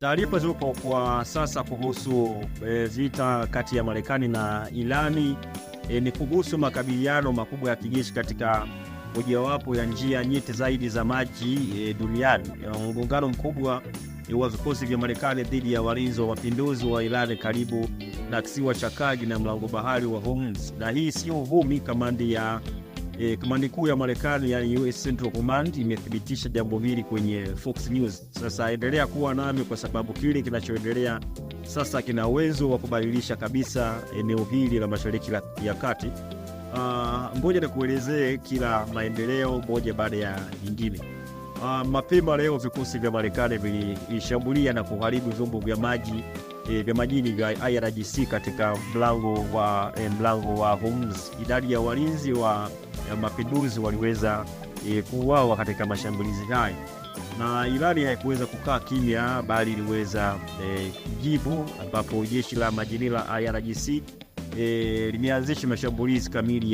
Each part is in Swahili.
Taarifa zipo kwa sasa kuhusu vita kati ya Marekani na Irani ni kuhusu makabiliano makubwa ya kijeshi katika mojawapo ya njia nyeti zaidi za maji duniani. Mgongano mkubwa wa vikosi vya Marekani dhidi ya walinzi wa mapinduzi wa Irani karibu na kisiwa cha Kerch na mlango bahari wa Hormuz. Na hii sio uvumi. Kamandi kuu ya Marekani, yani US Central Command, imethibitisha jambo hili kwenye Fox News. Sasa endelea kuwa nami kwa sababu kile kinachoendelea sasa kina uwezo wa kubadilisha kabisa eneo hili la Mashariki ya Kati. Ngoja nikuelezee kila maendeleo moja baada ya nyingine. Mapema leo vikosi vya Marekani vilishambulia na kuharibu vyombo vya maji vya majini vya IRGC katika mlango wa Hormuz. Idadi ya walinzi wa mapinduzi waliweza kuuawa katika mashambulizi haya, na Irani haikuweza kukaa kimya, bali iliweza kujibu, ambapo jeshi la majini la IRGC limeanzisha mashambulizi kamili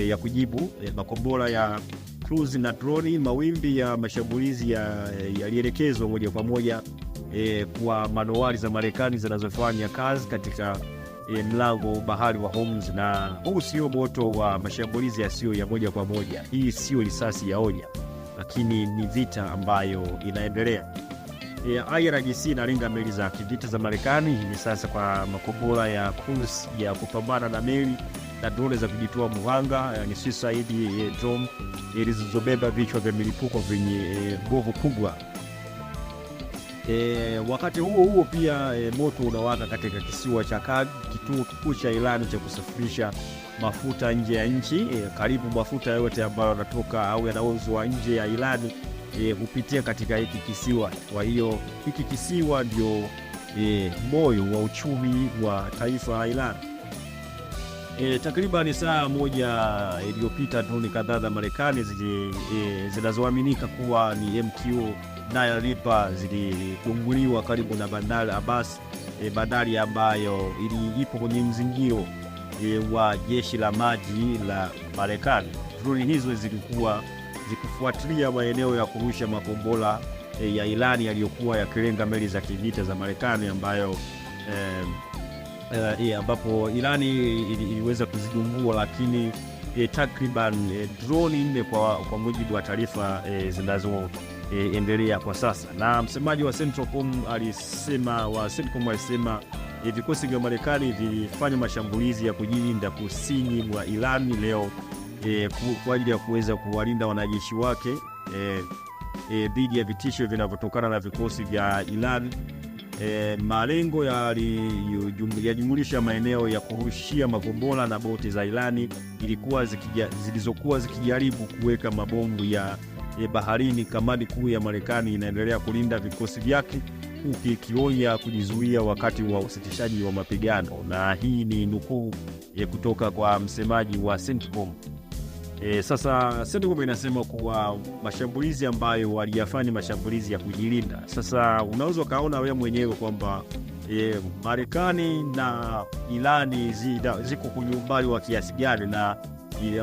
ya kujibu makombora ya cruise na droni. Mawimbi ya mashambulizi yalielekezwa moja kwa moja kwa manowari za Marekani zinazofanya kazi katika mlango bahari wa Hormuz. Na huu sio moto wa mashambulizi yasiyo ya moja kwa moja. Hii sio risasi ya onya, lakini ni vita ambayo inaendelea. IRGC inalenga meli za kivita za Marekani hivi sasa kwa makombora ya cruise ya kupambana na meli na drone za kujitoa muhanga, yani suicide drone zilizobeba vichwa vya milipuko vyenye nguvu kubwa. Wakati huo pia moto unawaka katika kisiwa cha Kerch, kituo kikuu cha Irani cha kusafirisha mafuta nje ya nchi. Karibu mafuta yote ambayo yanatoka au yanauzwa nje ya Irani hupitia katika hiki kisiwa. Kwa hiyo hiki kisiwa ndio moyo wa uchumi wa taifa la Irani. Takriban saa moja iliyopita droni kadhaa za Marekani zinazoaminika kuwa ni MQ Nile Reaper ziligunguliwa karibu na bandari Abbas, bandari ambayo ipo kwenye mzingiro wa jeshi la maji la Marekani. Droni hizo zilikuwa zikifuatilia maeneo ya kurusha makombora ya Irani yaliyokuwa yakilenga meli za kivita za Marekani ambapo Irani iliweza kuzidungua, lakini takriban droni 4 kwa mujibu wa taarifa zinazoendelea kwa sasa. Na msemaji wa CENTCOM alisema vikosi vya Marekani vilifanya mashambulizi ya kujilinda kusini mwa Irani leo kwa ajili ya kuweza kuwalinda wanajeshi wake dhidi ya vitisho vinavyotokana na vikosi vya Irani. Malengo yalijumulisha maeneo ya kurushia makombora na boti za Irani zilizokuwa zikijaribu kuweka mabomu ya baharini. Kamandi kuu ya Marekani inaendelea kulinda vikosi vyake huku ikionya kujizuia wakati wa usitishaji wa mapigano. Na hii ni nukuu kutoka kwa msemaji wa CENTCOM. Sasa CENTCOM inasema kuwa mashambulizi ambayo waliyafanya mashambulizi ya kujilinda. Sasa unaweza kaona wewe mwenyewe kwamba Marekani na Irani ziko kwenye umbali wa kiasi gani, na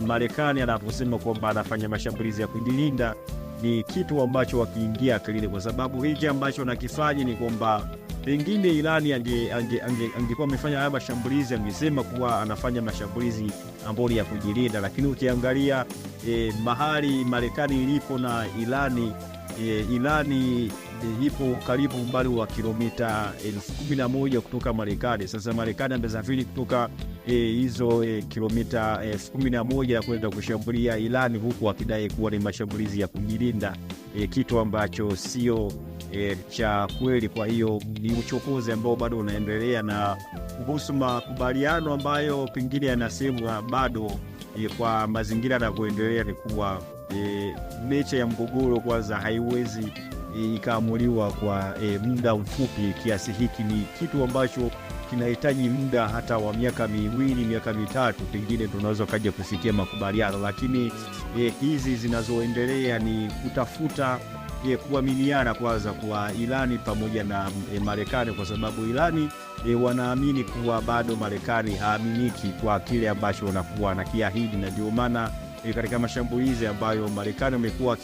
Marekani anaposema kwamba anafanya mashambulizi ya kujilinda ni kitu ambacho wakiingia akilini, kwa sababu hiki ambacho nakifanya ni kwamba pengine Irani angekuwa amefanya haya mashambulizi, angesema kuwa anafanya mashambulizi ambayo ya kujilinda. Lakini ukiangalia mahali Marekani ilipo na Irani ipo karibu umbali wa kilomita 11,000 kutoka Marekani. Sasa Marekani amesafiri kutoka hizo kilomita 11,000 kwenda kushambulia Irani, huku akidai kuwa ni mashambulizi ya kujilinda, kitu ambacho sio cha kweli. Kwa hiyo ni uchokozi ambao bado unaendelea, na kuhusu makubaliano ambayo pengine yanasemwa bado kwa mazingira na kuendelea ni kuwa mecha ya mgogoro kwanza haiwezi ikaamuliwa kwa muda mfupi kiasi hiki. Ni kitu ambacho kinahitaji muda hata wa miaka 2, miaka 3, pengine tunaweza kaja kufikia makubaliano. Lakini hizi zinazoendelea ni kutafuta kuaminiana kwanza kwa Irani pamoja na Marekani, kwa sababu Irani wanaamini kuwa bado Marekani haaminiki kwa kile ambacho wanakuwa na kiahidi. Na ndio maana katika mashambulizi ambayo Marekani amekuwa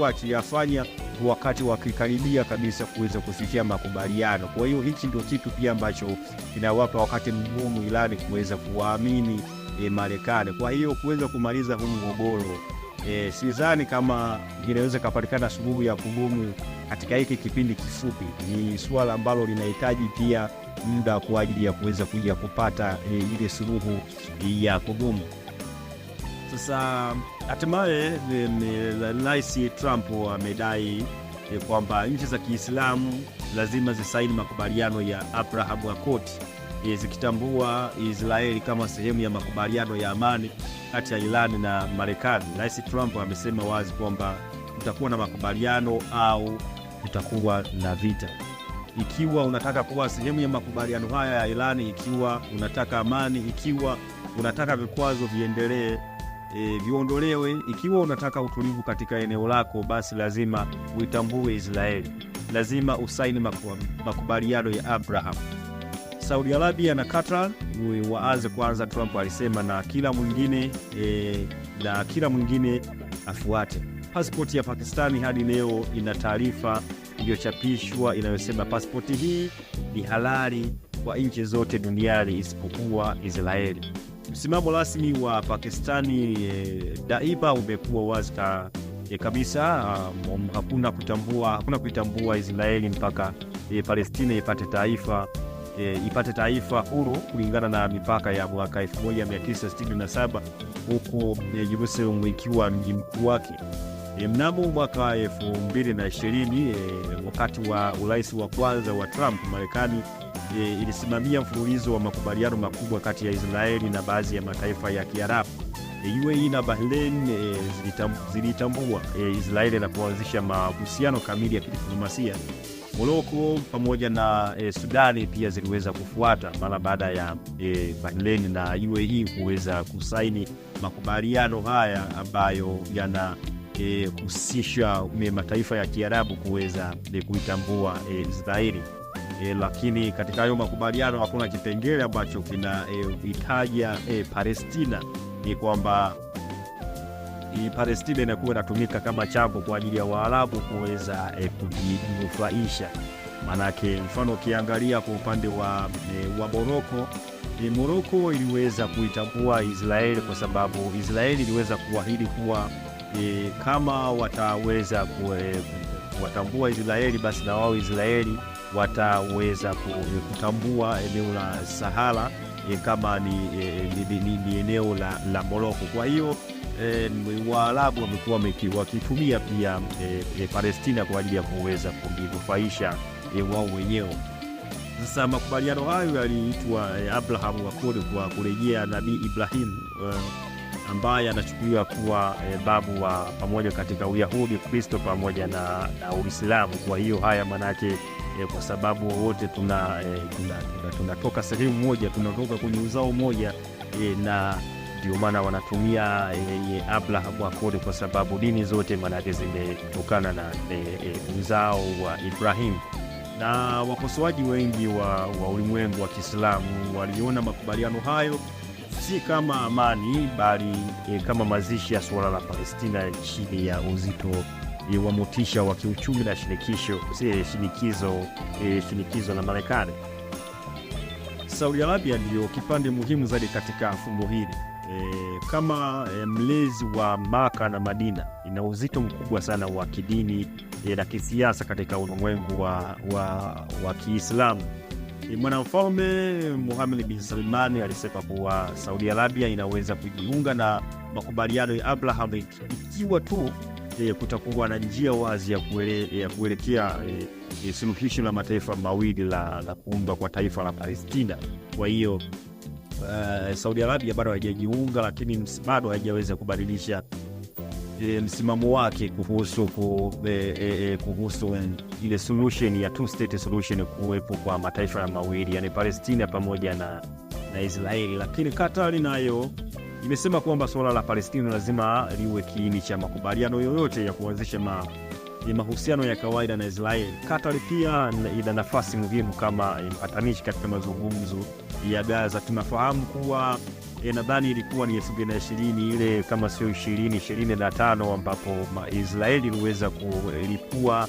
akiyafanya wakati wakikaribia kabisa kuweza kufikia makubaliano. Kwa hiyo hichi ndio kitu pia ambacho kinawapa wakati mgumu Irani kuweza kuwaamini Marekani. Kwa hiyo kuweza kumaliza huu mgogoro, sidhani kama inaweza kupatikana suluhu ya kudumu katika hiki kipindi kifupi. Ni swala ambalo linahitaji pia muda kwa ajili ya kuweza kuja kupata ile suluhu ya kudumu. Sasa hatimaye Rais Trump amedai kwamba nchi za Kiislamu lazima zisaini makubaliano ya Abraham Accord, zikitambua Israeli kama sehemu ya makubaliano ya amani kati ya Iran na Marekani. Rais Trump amesema wazi kwamba kutakuwa na makubaliano au kutakuwa na vita. Ikiwa unataka kuwa sehemu ya makubaliano haya ya Iran, ikiwa unataka amani, ikiwa unataka vikwazo viendelee, viondolewe, ikiwa unataka utulivu katika eneo lako, basi lazima uitambue Israeli, lazima usaini makubaliano ya Abraham. Saudi Arabia na Qatar waanze kwanza, Trump alisema, na kila mwingine afuate. Pasipoti ya Pakistani hadi leo ina taarifa iliyochapishwa inayosema pasipoti hii ni halali kwa nchi zote duniani isipokuwa Israeli. Msimamo rasmi wa Pakistani daima umekuwa wazi kabisa, hakuna kuitambua Israeli mpaka Palestina ipate taifa huru kulingana na mipaka ya mwaka 1967, huku Jerusalem ikiwa mji mkuu wake. Mnamo mwaka 2020, wakati wa urais wa kwanza wa Trump, Marekani ilisimamia mfululizo wa makubaliano makubwa kati ya Israeli na baadhi ya mataifa ya Kiarabu. UAE na Bahrain zilitambua Israeli na kuanzisha mahusiano kamili ya kidiplomasia. Morocco pamoja na Sudani pia ziliweza kufuata mara baada ya Bahrain na UAE kuweza kusaini makubaliano haya ambayo yana kuhusisha mataifa ya Kiarabu kuweza kuitambua Israeli. Lakini katika hayo makubaliano hakuna kipengele ambacho kinahitaja Palestina. Ni kwamba Palestina inakuwa inatumika kama chambo kwa ajili ya Waarabu kuweza kujinufaisha. Manake mfano ukiangalia kwa upande wa Morocco iliweza kuitambua Israeli kwa sababu Israeli iliweza kuahidi kuwa kama wataweza kuwatambua Israeli, basi na wao Israeli wataweza kutambua eneo la Sahara kama ni eneo la Morocco. Kwa hiyo Waarabu wamekuwa wakitumia pia Palestina kwa ajili ya kuweza kujinufaisha wao wenyewe. Sasa makubaliano hayo yaliitwa Abraham Accord kwa kurejea Nabii Ibrahim, ambaye anachukuliwa kuwa babu wa pamoja katika Uyahudi, Kristo pamoja na Uislamu. Kwa hiyo haya manake kwa sababu wote tunatoka sehemu moja, tunatoka kwenye uzao moja, na ndio maana wanatumia Abraham Accord kwa sababu dini zote manake zimetokana na uzao wa Ibrahim. Na wakosoaji wengi wa ulimwengu wa Kiislamu waliona makubaliano hayo si kama amani, bali kama mazishi ya suala la Palestina chini ya uzito wa motisha wa kiuchumi na shinikizo la Marekani. Saudi Arabia ndio kipande muhimu zaidi katika fumbo hili. Kama mlezi wa Maka na Madina, ina uzito mkubwa sana wa kidini na kisiasa katika ulimwengu wa Kiislamu. Mwanamfalme Mohammed bin Salman alisema kuwa Saudi Arabia inaweza kujiunga na makubaliano ya Abraham ikiwa tu kutakuwa na njia wazi ya kuelekea suluhisho la mataifa mawili la kuundwa kwa taifa la Palestina. Kwa hiyo Saudi Arabia bado haijajiunga, lakini bado haijaweza kubadilisha msimamo wake kuhusu ile solution ya two state solution, kuwepo kwa mataifa ya mawili, yani Palestina pamoja na Israeli. Lakini Qatar nayo imesema kwamba suala la Palestina lazima liwe kiini cha makubaliano yoyote ya kuanzisha mahusiano ya kawaida na Israeli. Qatar pia ina nafasi muhimu kama mpatanishi katika mazungumzo ya Gaza. Tunafahamu kuwa nadhani ilikuwa ni 2020 ile kama sio 2025 ambapo Israeli iliweza kulipua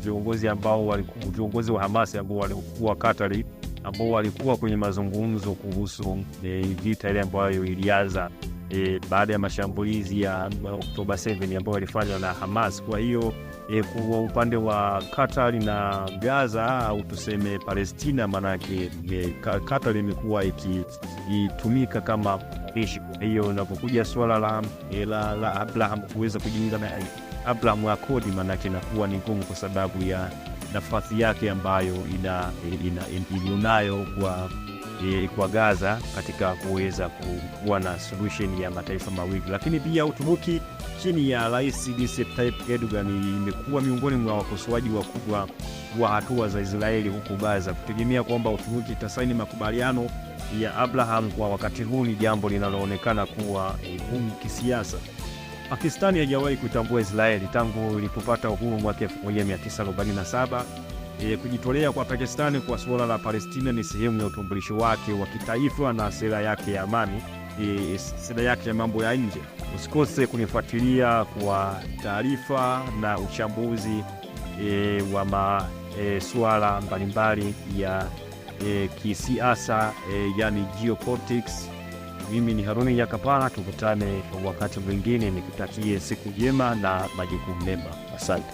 viongozi ambao walikuwa viongozi wa Hamas ambao walikuwa Katari, ambao walikuwa kwenye mazungumzo kuhusu vita ile ambayo ilianza baada ya mashambulizi ya Oktoba 7 ambayo yalifanywa na Hamas. Kwa hiyo kwa upande wa Qatar na Gaza au tuseme Palestina, manake Qatar imekuwa ikitumika kama ishi. Hiyo unapokuja swala la Abraham kuweza kujiunga na Abraham Accord, manake inakuwa ni ngumu kwa sababu ya nafasi yake ambayo ilionayo kwa Gaza katika kuweza kuwa na solution ya mataifa mawili. Lakini pia Uturuki chini ya Rais Recep Tayyip Erdogan imekuwa miongoni mwa wakosoaji wakubwa wa hatua za Israeli huko Gaza, kutegemea kwamba Uturuki itasaini makubaliano ya Abraham kwa wakati huu ni jambo linaloonekana kuwa gumu kisiasa. Pakistani haijawahi kutambua Israeli tangu ilipopata uhuru mwaka 1947. Kujitolea kwa Pakistani kwa suala la Palestina ni sehemu ya utambulisho wake wa kitaifa na sera yake ya amani, sera yake ya mambo ya nje. Usikose kunifuatilia kwa taarifa na uchambuzi wa masuala mbalimbali ya kisiasa, yani geopolitics. Mimi ni Haruni Yakapara, tukutane kwa wakati mwingine, nikutakie siku njema na majukumu mema. Asante.